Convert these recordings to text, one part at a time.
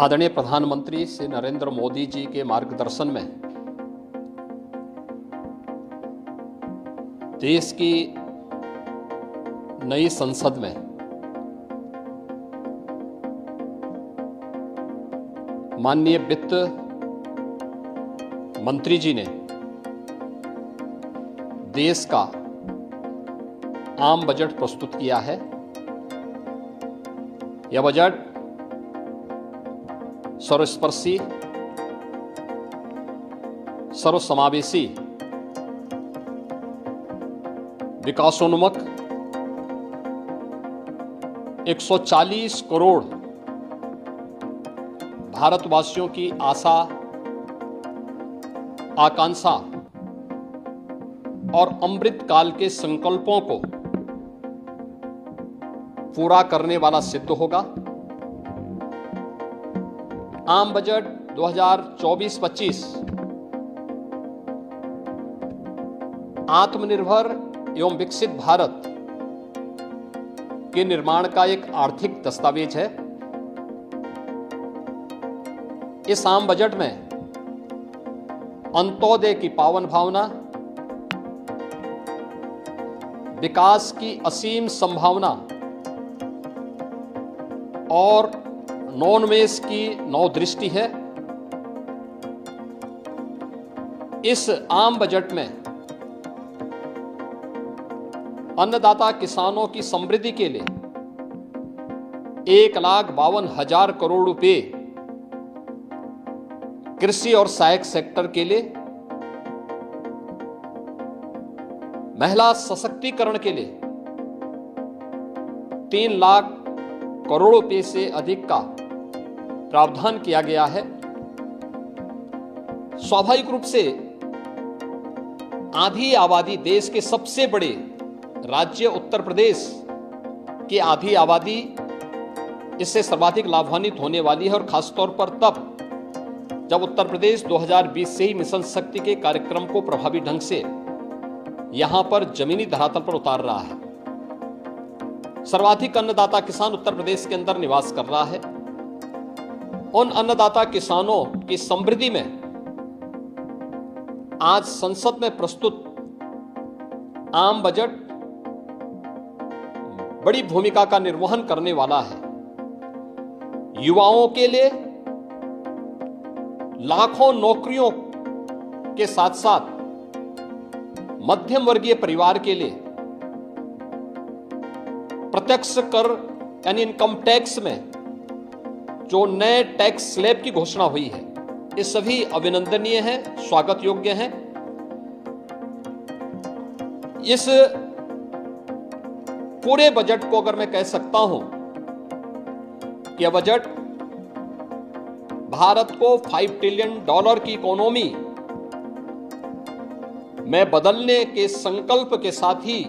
आदरणीय प्रधानमंत्री श्री नरेंद्र मोदी जी के मार्गदर्शन में देश की नई संसद में माननीय वित्त मंत्री जी ने देश का आम बजट प्रस्तुत किया है। यह बजट सर्वस्पर्शी, सर्वसमावेशी, विकासोन्मुख 140 करोड़ भारतवासियों की आशा, आकांक्षा और अमृत काल के संकल्पों को पूरा करने वाला सिद्ध होगा। आम बजट 2024-25 आत्मनिर्भर एवं विकसित भारत के निर्माण का एक आर्थिक दस्तावेज है। इस आम बजट में अंत्योदय की पावन भावना, विकास की असीम संभावना और नवोन्मेष की नवदृष्टि है। इस आम बजट में अन्नदाता किसानों की समृद्धि के लिए 1,52,000 करोड़ रुपए, कृषि और सहायक सेक्टर के लिए, महिला सशक्तिकरण के लिए 3 लाख करोड़ रुपए से अधिक का प्रावधान किया गया है। स्वाभाविक रूप से आधी आबादी, देश के सबसे बड़े राज्य उत्तर प्रदेश की आधी आबादी इससे सर्वाधिक लाभान्वित होने वाली है, और खासतौर पर तब जब उत्तर प्रदेश 2020 से ही मिशन शक्ति के कार्यक्रम को प्रभावी ढंग से यहां पर जमीनी धरातल पर उतार रहा है। सर्वाधिक अन्नदाता किसान उत्तर प्रदेश के अंदर निवास कर रहा है। उन अन्नदाता किसानों की समृद्धि में आज संसद में प्रस्तुत आम बजट बड़ी भूमिका का निर्वहन करने वाला है। युवाओं के लिए लाखों नौकरियों के साथ साथ मध्यम वर्गीय परिवार के लिए प्रत्यक्ष कर यानी इनकम टैक्स में जो नए टैक्स स्लैब की घोषणा हुई है, ये सभी अभिनंदनीय है, स्वागत योग्य है। इस पूरे बजट को अगर मैं कह सकता हूं कि यह बजट भारत को $5 ट्रिलियन की इकोनॉमी में बदलने के संकल्प के साथ ही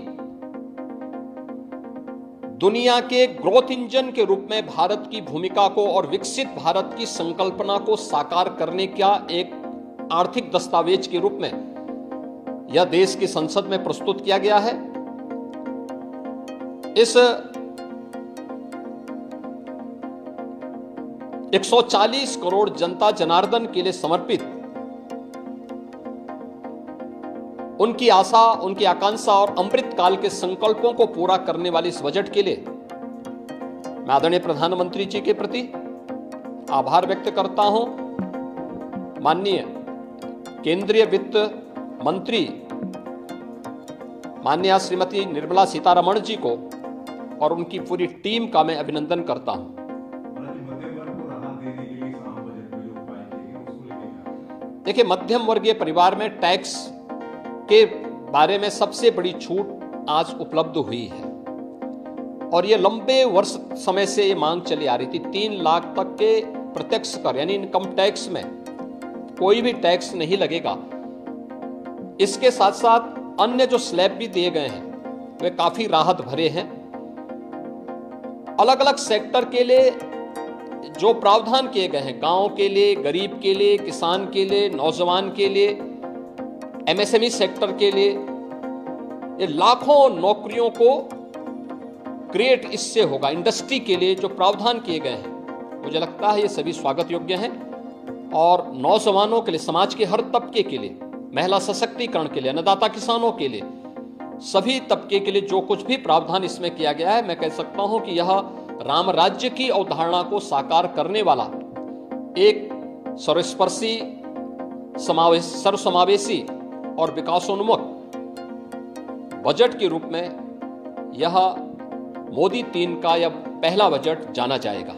दुनिया के ग्रोथ इंजन के रूप में भारत की भूमिका को और विकसित भारत की संकल्पना को साकार करने का एक आर्थिक दस्तावेज के रूप में यह देश की संसद में प्रस्तुत किया गया है। इस 140 करोड़ जनता जनार्दन के लिए समर्पित, उनकी आशा, उनकी आकांक्षा और अमृत काल के संकल्पों को पूरा करने वाले इस बजट के लिए मैं आदरणीय प्रधानमंत्री जी के प्रति आभार व्यक्त करता हूं। माननीय केंद्रीय वित्त मंत्री माननीय श्रीमती निर्मला सीतारमण जी को और उनकी पूरी टीम का मैं अभिनंदन करता हूं। देखिए, मध्यम वर्गीय परिवार में टैक्स के बारे में सबसे बड़ी छूट आज उपलब्ध हुई है, और ये लंबे वर्ष समय से ये मांग चली आ रही थी। 3 लाख तक के प्रत्यक्ष कर यानी इनकम टैक्स में कोई भी टैक्स नहीं लगेगा। इसके साथ साथ अन्य जो स्लैब भी दिए गए हैं वे काफी राहत भरे हैं। अलग अलग सेक्टर के लिए जो प्रावधान किए गए हैं, गांव के लिए, गरीब के लिए, किसान के लिए, नौजवान के लिए, एमएसएमई सेक्टर के लिए, ये लाखों नौकरियों को क्रिएट इससे होगा। इंडस्ट्री के लिए जो प्रावधान किए गए हैं मुझे लगता है ये सभी स्वागत योग्य हैं और नौजवानों के लिए, समाज के हर तबके के लिए, महिला सशक्तिकरण के लिए, अन्नदाता किसानों के लिए, सभी तबके के लिए जो कुछ भी प्रावधान इसमें किया गया है, मैं कह सकता हूं कि यह राम राज्य की अवधारणा को साकार करने वाला एक सर्वस्पर्शी, सर्वसमावेशी और विकासोन्मुख बजट के रूप में यह मोदी 3 का यह पहला बजट जाना जाएगा।